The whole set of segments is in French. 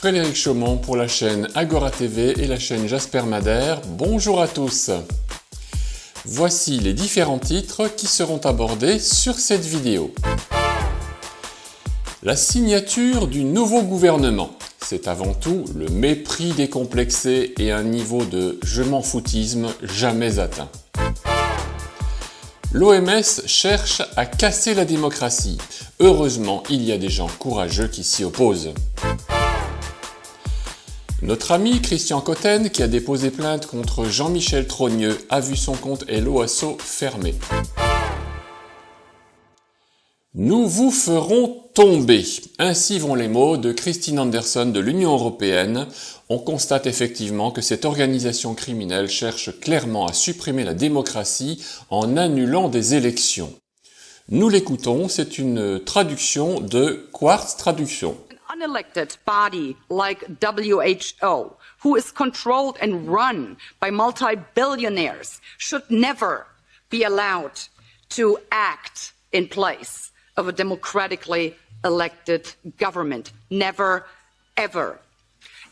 Frédéric Chaumont pour la chaîne Agora TV et la chaîne Jasper Madère. Bonjour à tous. Voici les différents titres qui seront abordés sur cette vidéo. La signature du nouveau gouvernement. C'est avant tout le mépris décomplexé et un niveau de « je m'en foutisme » jamais atteint. L'OMS cherche à casser la démocratie. Heureusement, il y a des gens courageux qui s'y opposent. Notre ami Christian Cotten, qui a déposé plainte contre Jean-Michel Trogneux, a vu son compte Hello Asso fermé. Nous vous ferons tomber. Ainsi vont les mots de Christine Anderson de l'Union européenne. On constate effectivement que cette organisation criminelle cherche clairement à supprimer la démocratie en annulant des élections. Nous l'écoutons, c'est une traduction de Quartz Traduction. An unelected body like WHO, who is controlled and run by multi-billionaires, should never be allowed to act in place of a democratically elected government. Never, ever.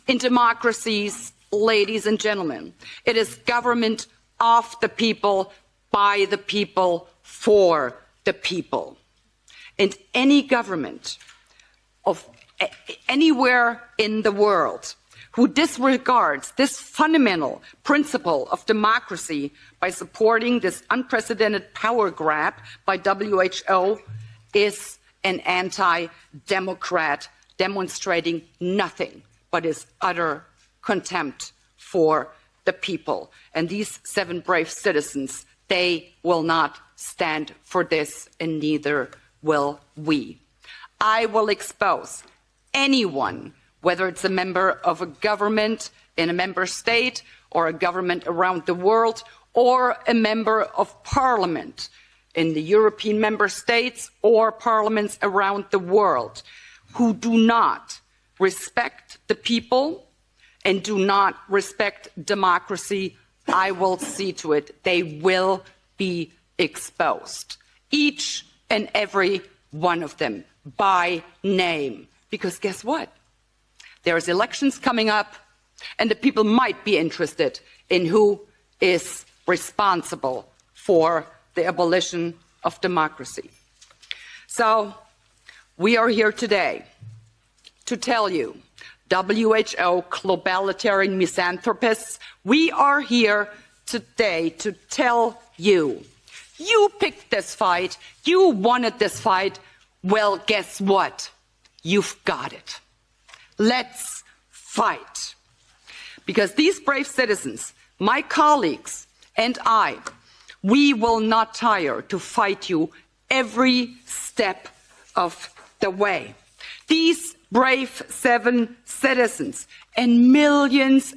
In democracies, ladies and gentlemen, it is government of the people, by the people, for the people. And any government of anywhere in the world who disregards this fundamental principle of democracy by supporting this unprecedented power grab by WHO is an anti-democrat demonstrating nothing but his utter contempt for the people. And these 7 brave citizens, they will not stand for this, and neither will we. I will expose anyone, whether it's a member of a government in a member state or a government around the world or a member of parliament in the European member states or parliaments around the world, who do not respect the people and do not respect democracy. I will see to it they will be exposed. Each and every one of them by name. Because guess what? There's elections coming up, and the people might be interested in who is responsible for the abolition of democracy. So we are here today to tell you, WHO globalitarian misanthropists, we are here today to tell you, you picked this fight, you wanted this fight, well, guess what? You've got it. Let's fight. Because these brave citizens, my colleagues and I, we will not tire to fight you every step of the way. These brave 7 citizens and millions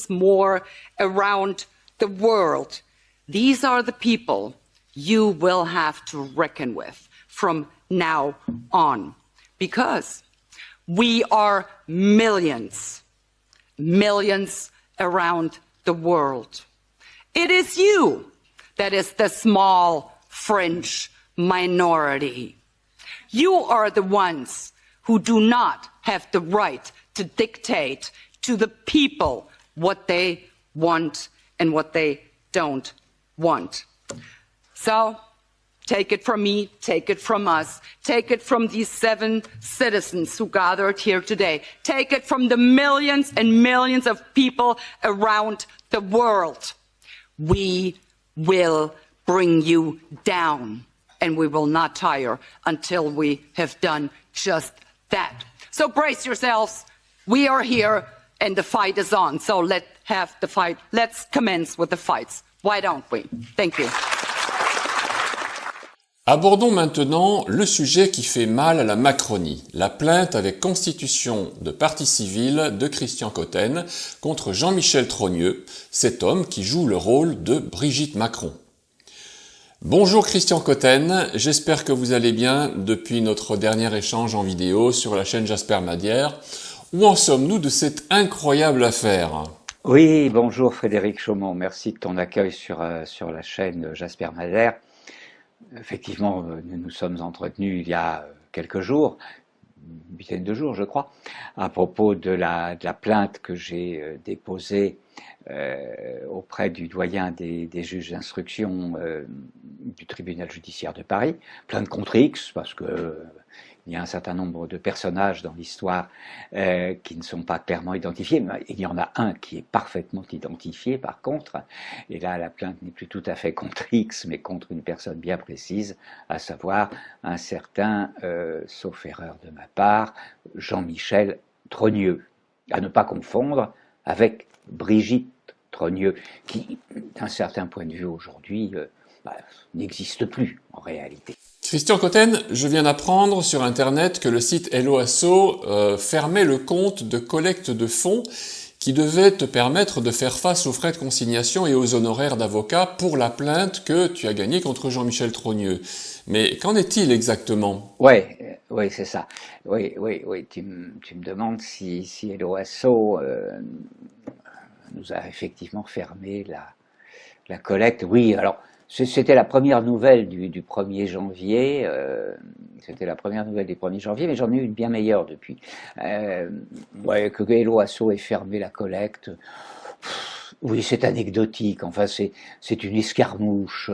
more around the world, these are the people you will have to reckon with from now on. Because we are millions around the world. It is you that is the small fringe minority. You are the ones who do not have the right to dictate to the people what they want and what they don't want. So, take it from me, take it from us, take it from these 7 citizens who gathered here today. Take it from the millions and millions of people around the world. We will bring you down, and we will not tire until we have done just that. So brace yourselves. We are here, and the fight is on. So let's have the fight. Let's commence with the fights. Why don't we? Thank you. Abordons maintenant le sujet qui fait mal à la Macronie, la plainte avec constitution de partie civile de Christian Cotten contre Jean-Michel Trogneux, cet homme qui joue le rôle de Brigitte Macron. Bonjour Christian Cotten, j'espère que vous allez bien depuis notre dernier échange en vidéo sur la chaîne Jasper Madère. Où en sommes-nous de cette incroyable affaire ? Oui, bonjour Frédéric Chaumont, merci de ton accueil sur la chaîne Jasper Madère. Effectivement, nous nous sommes entretenus il y a quelques jours, une dizaine de jours, je crois, à propos de la plainte que j'ai déposée auprès du doyen des juges d'instruction du tribunal judiciaire de Paris, plainte contre X, parce que il y a un certain nombre de personnages dans l'histoire qui ne sont pas clairement identifiés, mais il y en a un qui est parfaitement identifié par contre, et là la plainte n'est plus tout à fait contre X, mais contre une personne bien précise, à savoir un certain, sauf erreur de ma part, Jean-Michel Trogneux, à ne pas confondre avec Brigitte Trogneux, qui, d'un certain point de vue aujourd'hui, n'existe plus en réalité. Christian Cotten, je viens d'apprendre sur Internet que le site Hello Asso fermait le compte de collecte de fonds qui devait te permettre de faire face aux frais de consignation et aux honoraires d'avocat pour la plainte que tu as gagnée contre Jean-Michel Trogneux. Mais qu'en est-il exactement? Oui, c'est ça. Oui. Tu me demandes si Hello Asso nous a effectivement fermé la collecte. Oui, alors c'était la première nouvelle du 1er janvier, c'était la première nouvelle du 1er janvier, mais j'en ai eu une bien meilleure depuis. Que Hello Asso ait fermé la collecte, oui, c'est anecdotique. Enfin, c'est une escarmouche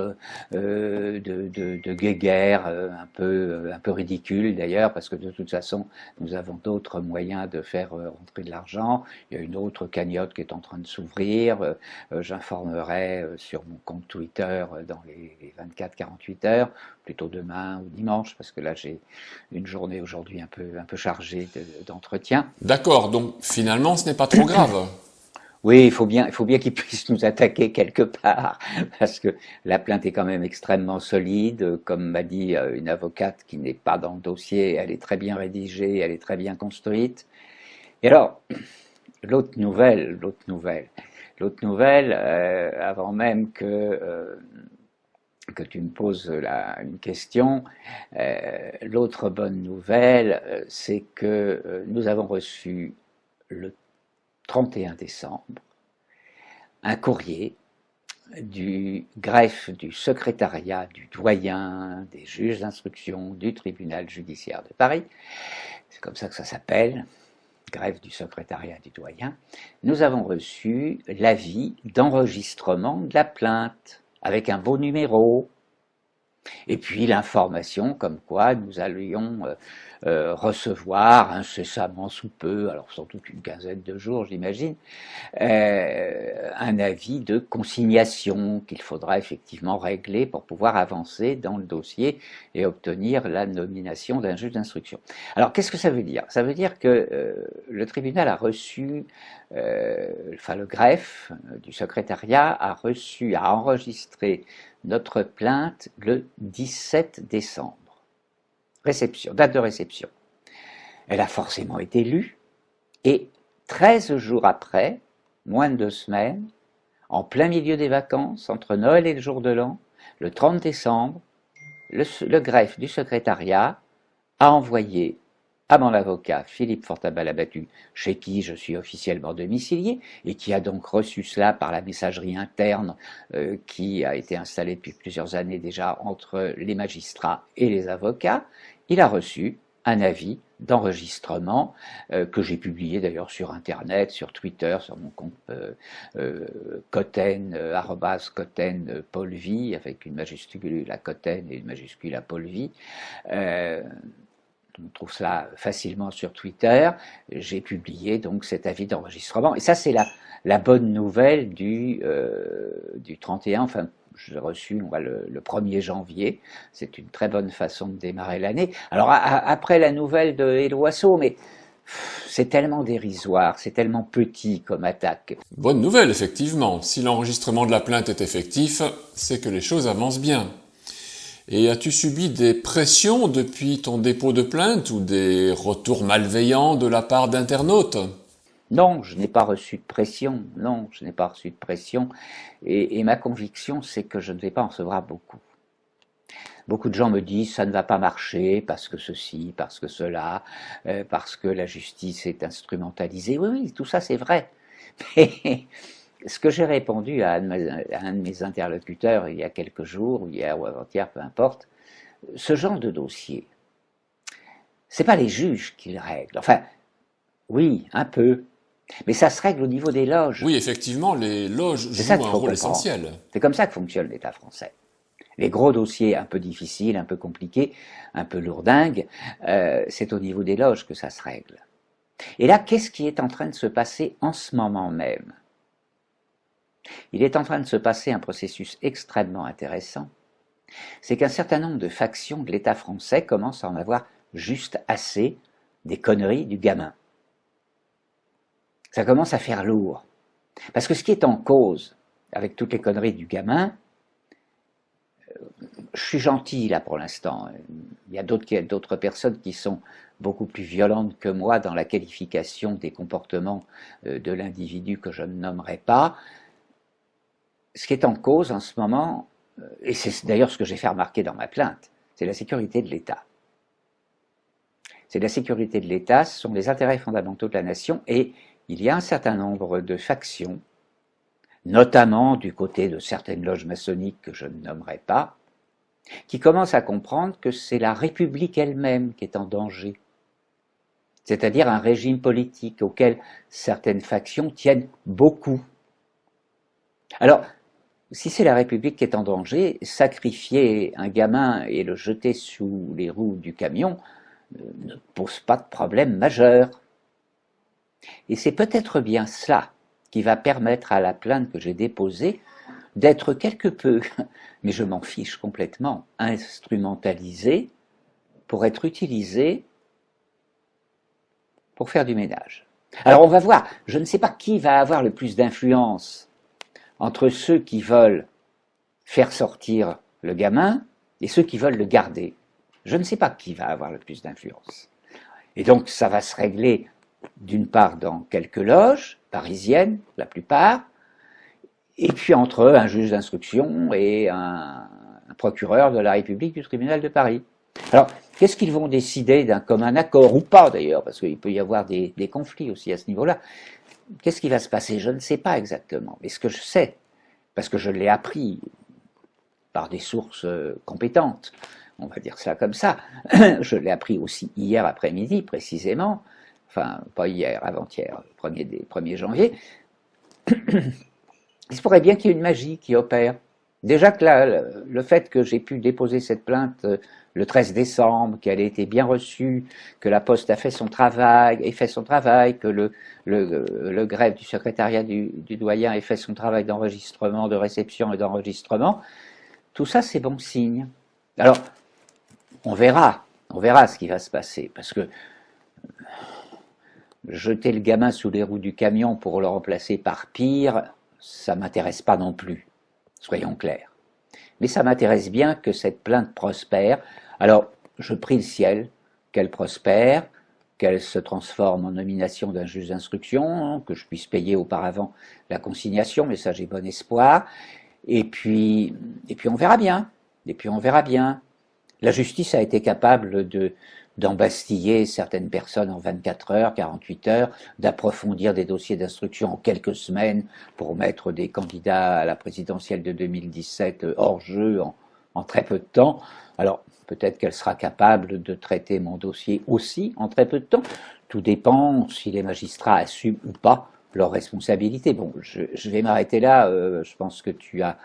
de guéguerre, un peu ridicule d'ailleurs, parce que de toute façon, nous avons d'autres moyens de faire rentrer de l'argent. Il y a une autre cagnotte qui est en train de s'ouvrir. J'informerai sur mon compte Twitter dans les 24-48 heures, plutôt demain ou dimanche, parce que là j'ai une journée aujourd'hui un peu chargée d'entretien. D'accord, donc finalement ce n'est pas trop grave. Oui, il faut bien qu'ils puissent nous attaquer quelque part, parce que la plainte est quand même extrêmement solide. Comme m'a dit une avocate qui n'est pas dans le dossier, elle est très bien rédigée, elle est très bien construite. Et alors, l'autre nouvelle, avant même que tu me poses une question, l'autre bonne nouvelle, c'est que nous avons reçu le 31 décembre, un courrier du greffe du secrétariat du doyen des juges d'instruction du tribunal judiciaire de Paris, c'est comme ça que ça s'appelle, greffe du secrétariat du doyen. Nous avons reçu l'avis d'enregistrement de la plainte, avec un beau numéro, et puis l'information comme quoi nous allions recevoir incessamment sous peu, alors sans doute une quinzaine de jours j'imagine, un avis de consignation qu'il faudra effectivement régler pour pouvoir avancer dans le dossier et obtenir la nomination d'un juge d'instruction. Alors qu'est-ce que ça veut dire? Ça veut dire que le tribunal a reçu, le greffe du secrétariat a enregistré notre plainte le 17 décembre. Date de réception. Elle a forcément été lue, et 13 jours après, moins de 2 semaines, en plein milieu des vacances, entre Noël et le jour de l'an, le 30 décembre, le greffe du secrétariat a envoyé à mon avocat Philippe Fortabal-Abattu, chez qui je suis officiellement domicilié, et qui a donc reçu cela par la messagerie interne qui a été installée depuis plusieurs années déjà entre les magistrats et les avocats. Il a reçu un avis d'enregistrement que j'ai publié d'ailleurs sur Internet, sur Twitter, sur mon compte Cotten, @Cotten Paul-Vie, avec une majuscule à Cotten et une majuscule à Paul-Vie. On trouve cela facilement sur Twitter. J'ai publié donc cet avis d'enregistrement. Et ça, c'est la bonne nouvelle du 31, enfin, je l'ai reçu le 1er janvier. C'est une très bonne façon de démarrer l'année. Alors, après la nouvelle de Hello Asso, mais c'est tellement dérisoire, c'est tellement petit comme attaque. Bonne nouvelle, effectivement. Si l'enregistrement de la plainte est effectif, c'est que les choses avancent bien. Et as-tu subi des pressions depuis ton dépôt de plainte ou des retours malveillants de la part d'internautes? Non, je n'ai pas reçu de pression. Et ma conviction, c'est que je ne vais pas en recevoir beaucoup. Beaucoup de gens me disent ça ne va pas marcher parce que ceci, parce que cela, parce que la justice est instrumentalisée. Oui, tout ça c'est vrai. Mais ce que j'ai répondu à un de mes interlocuteurs il y a quelques jours, ou hier ou avant-hier, peu importe, ce genre de dossier, c'est pas les juges qui le règlent. Enfin, oui, un peu. Mais ça se règle au niveau des loges. Oui, effectivement, les loges jouent un rôle essentiel. C'est comme ça que fonctionne l'État français. Les gros dossiers un peu difficiles, un peu compliqués, un peu lourdingues, c'est au niveau des loges que ça se règle. Et là, qu'est-ce qui est en train de se passer en ce moment même? Il est en train de se passer un processus extrêmement intéressant. C'est qu'un certain nombre de factions de l'État français commencent à en avoir juste assez des conneries du gamin. Ça commence à faire lourd. Parce que ce qui est en cause, avec toutes les conneries du gamin, je suis gentil là pour l'instant. Il y a d'autres personnes qui sont beaucoup plus violentes que moi dans la qualification des comportements de l'individu que je ne nommerai pas. Ce qui est en cause en ce moment, et c'est d'ailleurs ce que j'ai fait remarquer dans ma plainte, c'est la sécurité de l'État. C'est la sécurité de l'État, ce sont les intérêts fondamentaux de la nation, et il y a un certain nombre de factions, notamment du côté de certaines loges maçonniques que je ne nommerai pas, qui commencent à comprendre que c'est la République elle-même qui est en danger. C'est-à-dire un régime politique auquel certaines factions tiennent beaucoup. Alors, si c'est la République qui est en danger, sacrifier un gamin et le jeter sous les roues du camion ne pose pas de problème majeur. Et c'est peut-être bien cela qui va permettre à la plainte que j'ai déposée d'être quelque peu, mais je m'en fiche complètement, instrumentalisée pour être utilisée pour faire du ménage. Alors on va voir, je ne sais pas qui va avoir le plus d'influence entre ceux qui veulent faire sortir le gamin et ceux qui veulent le garder. Je ne sais pas qui va avoir le plus d'influence. Et donc ça va se régler d'une part dans quelques loges parisiennes, la plupart, et puis entre eux, un juge d'instruction et un procureur de la République du tribunal de Paris. Alors, qu'est-ce qu'ils vont décider d'un commun accord, ou pas d'ailleurs, parce qu'il peut y avoir des conflits aussi à ce niveau-là. Qu'est-ce qui va se passer? Je ne sais pas exactement. Mais ce que je sais, parce que je l'ai appris par des sources compétentes, on va dire ça comme ça, je l'ai appris aussi hier après-midi précisément, enfin pas hier, avant-hier, 1er janvier, il se pourrait bien qu'il y ait une magie qui opère. Déjà que le fait que j'ai pu déposer cette plainte le 13 décembre, qu'elle ait été bien reçue, que la Poste a fait son travail, que le greffe du secrétariat du doyen ait fait son travail d'enregistrement, de réception et d'enregistrement, tout ça c'est bon signe. Alors, on verra ce qui va se passer, parce que jeter le gamin sous les roues du camion pour le remplacer par pire, ça m'intéresse pas non plus, soyons clairs. Mais ça m'intéresse bien que cette plainte prospère. Alors, je prie le ciel qu'elle prospère, qu'elle se transforme en nomination d'un juge d'instruction, que je puisse payer auparavant la consignation, mais ça j'ai bon espoir. Et puis on verra bien. La justice a été capable d'embastiller certaines personnes en 24 heures, 48 heures, d'approfondir des dossiers d'instruction en quelques semaines pour mettre des candidats à la présidentielle de 2017 hors jeu en très peu de temps. Alors, peut-être qu'elle sera capable de traiter mon dossier aussi en très peu de temps. Tout dépend si les magistrats assument ou pas leurs responsabilités. Bon, je vais m'arrêter là. Je pense que tu as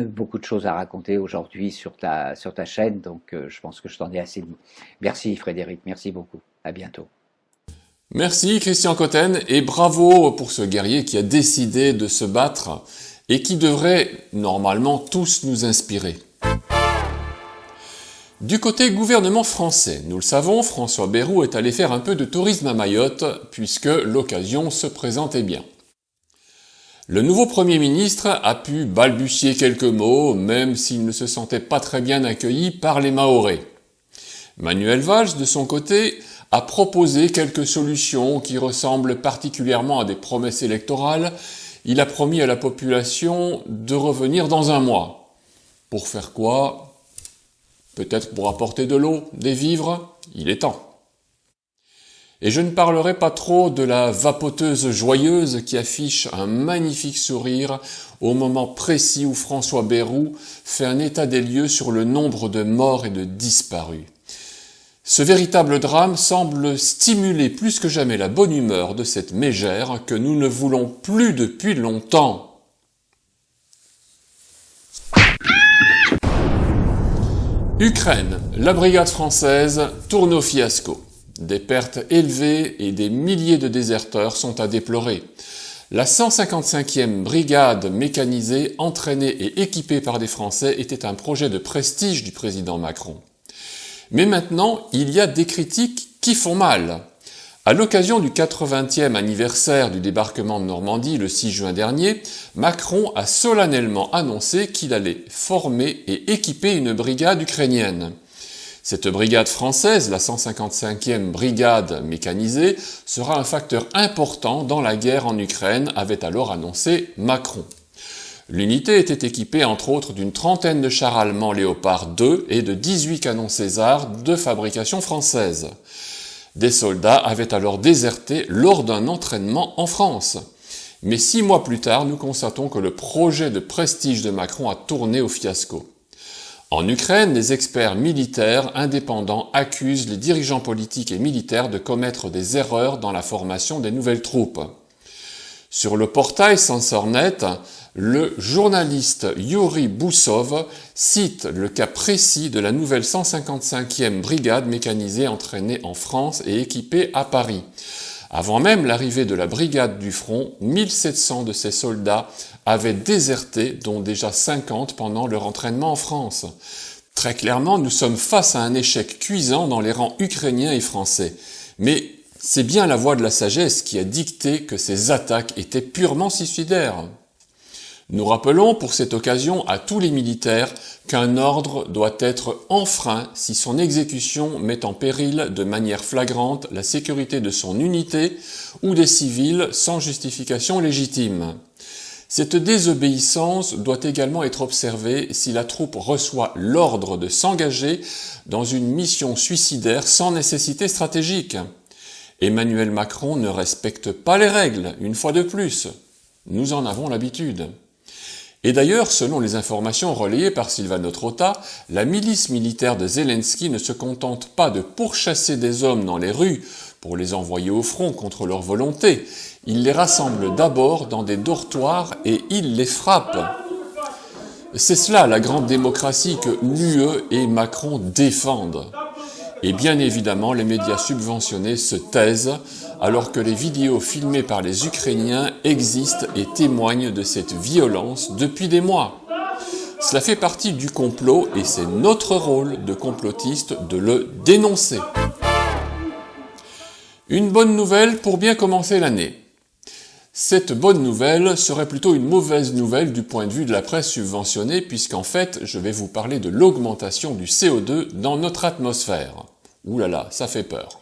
beaucoup de choses à raconter aujourd'hui sur ta chaîne, donc je pense que je t'en ai assez dit. Merci Frédéric, merci beaucoup. À bientôt. Merci Christian Cotten et bravo pour ce guerrier qui a décidé de se battre et qui devrait normalement tous nous inspirer. Du côté gouvernement français, nous le savons, François Bayrou est allé faire un peu de tourisme à Mayotte, puisque l'occasion se présentait bien. Le nouveau Premier ministre a pu balbutier quelques mots, même s'il ne se sentait pas très bien accueilli par les Mahorais. Manuel Valls, de son côté, a proposé quelques solutions qui ressemblent particulièrement à des promesses électorales. Il a promis à la population de revenir dans un mois. Pour faire quoi ? Peut-être pour apporter de l'eau, des vivres, il est temps. Et je ne parlerai pas trop de la vapoteuse joyeuse qui affiche un magnifique sourire au moment précis où François Bayrou fait un état des lieux sur le nombre de morts et de disparus. Ce véritable drame semble stimuler plus que jamais la bonne humeur de cette mégère que nous ne voulons plus depuis longtemps. Ukraine, la brigade française tourne au fiasco. Des pertes élevées et des milliers de déserteurs sont à déplorer. La 155e brigade mécanisée, entraînée et équipée par des Français, était un projet de prestige du président Macron. Mais maintenant, il y a des critiques qui font mal. À l'occasion du 80e anniversaire du débarquement de Normandie le 6 juin dernier, Macron a solennellement annoncé qu'il allait former et équiper une brigade ukrainienne. Cette brigade française, la 155e brigade mécanisée, sera un facteur important dans la guerre en Ukraine, avait alors annoncé Macron. L'unité était équipée entre autres d'une trentaine de chars allemands Léopard 2 et de 18 canons César de fabrication française. Des soldats avaient alors déserté lors d'un entraînement en France. Mais 6 mois plus tard, nous constatons que le projet de prestige de Macron a tourné au fiasco. En Ukraine, les experts militaires indépendants accusent les dirigeants politiques et militaires de commettre des erreurs dans la formation des nouvelles troupes. Sur le portail Censornet, le journaliste Yuri Boussov cite le cas précis de la nouvelle 155e brigade mécanisée entraînée en France et équipée à Paris. Avant même l'arrivée de la brigade du front, 1700 de ces soldats avaient déserté, dont déjà 50 pendant leur entraînement en France. Très clairement, nous sommes face à un échec cuisant dans les rangs ukrainiens et français. Mais c'est bien la voie de la sagesse qui a dicté que ces attaques étaient purement suicidaires. Nous rappelons pour cette occasion à tous les militaires qu'un ordre doit être enfreint si son exécution met en péril de manière flagrante la sécurité de son unité ou des civils sans justification légitime. Cette désobéissance doit également être observée si la troupe reçoit l'ordre de s'engager dans une mission suicidaire sans nécessité stratégique. Emmanuel Macron ne respecte pas les règles, une fois de plus. Nous en avons l'habitude. Et d'ailleurs, selon les informations relayées par Silvano Trota, la milice militaire de Zelensky ne se contente pas de pourchasser des hommes dans les rues pour les envoyer au front contre leur volonté. Il les rassemble d'abord dans des dortoirs et il les frappe. C'est cela la grande démocratie que l'UE et Macron défendent. Et bien évidemment, les médias subventionnés se taisent alors que les vidéos filmées par les Ukrainiens existent et témoignent de cette violence depuis des mois. Cela fait partie du complot et c'est notre rôle de complotiste de le dénoncer. Une bonne nouvelle pour bien commencer l'année. Cette bonne nouvelle serait plutôt une mauvaise nouvelle du point de vue de la presse subventionnée puisqu'en fait, je vais vous parler de l'augmentation du CO2 dans notre atmosphère. Ouh là là, ça fait peur.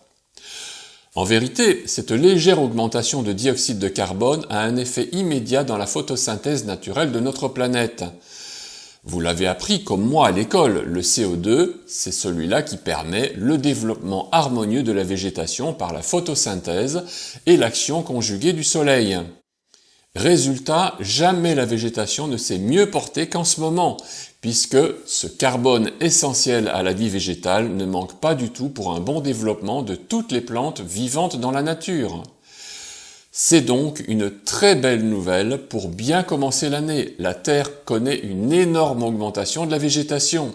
En vérité, cette légère augmentation de dioxyde de carbone a un effet immédiat dans la photosynthèse naturelle de notre planète. Vous l'avez appris comme moi à l'école, le CO2, c'est celui-là qui permet le développement harmonieux de la végétation par la photosynthèse et l'action conjuguée du soleil. Résultat, jamais la végétation ne s'est mieux portée qu'en ce moment, puisque ce carbone essentiel à la vie végétale ne manque pas du tout pour un bon développement de toutes les plantes vivantes dans la nature. C'est donc une très belle nouvelle pour bien commencer l'année. La Terre connaît une énorme augmentation de la végétation.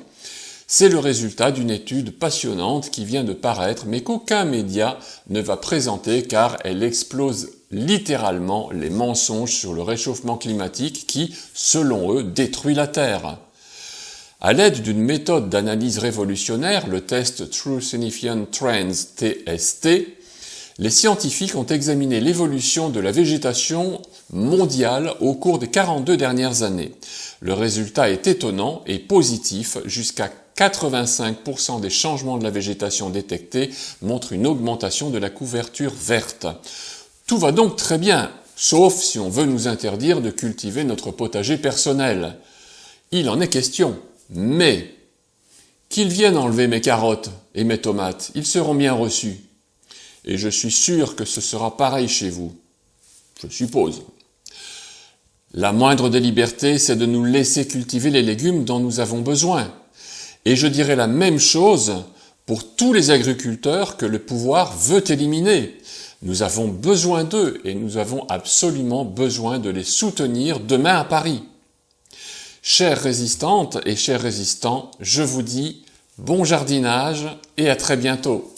C'est le résultat d'une étude passionnante qui vient de paraître, mais qu'aucun média ne va présenter car elle explose littéralement les mensonges sur le réchauffement climatique qui, selon eux, détruit la Terre. À l'aide d'une méthode d'analyse révolutionnaire, le test True Significant Trends TST, les scientifiques ont examiné l'évolution de la végétation mondiale au cours des 42 dernières années. Le résultat est étonnant et positif, jusqu'à 85% des changements de la végétation détectés montrent une augmentation de la couverture verte. Tout va donc très bien, sauf si on veut nous interdire de cultiver notre potager personnel. Il en est question, mais qu'ils viennent enlever mes carottes et mes tomates, ils seront bien reçus. Et je suis sûr que ce sera pareil chez vous. Je suppose. La moindre des libertés, c'est de nous laisser cultiver les légumes dont nous avons besoin. Et je dirais la même chose pour tous les agriculteurs que le pouvoir veut éliminer. Nous avons besoin d'eux et nous avons absolument besoin de les soutenir demain à Paris. Chères résistantes et chers résistants, je vous dis bon jardinage et à très bientôt.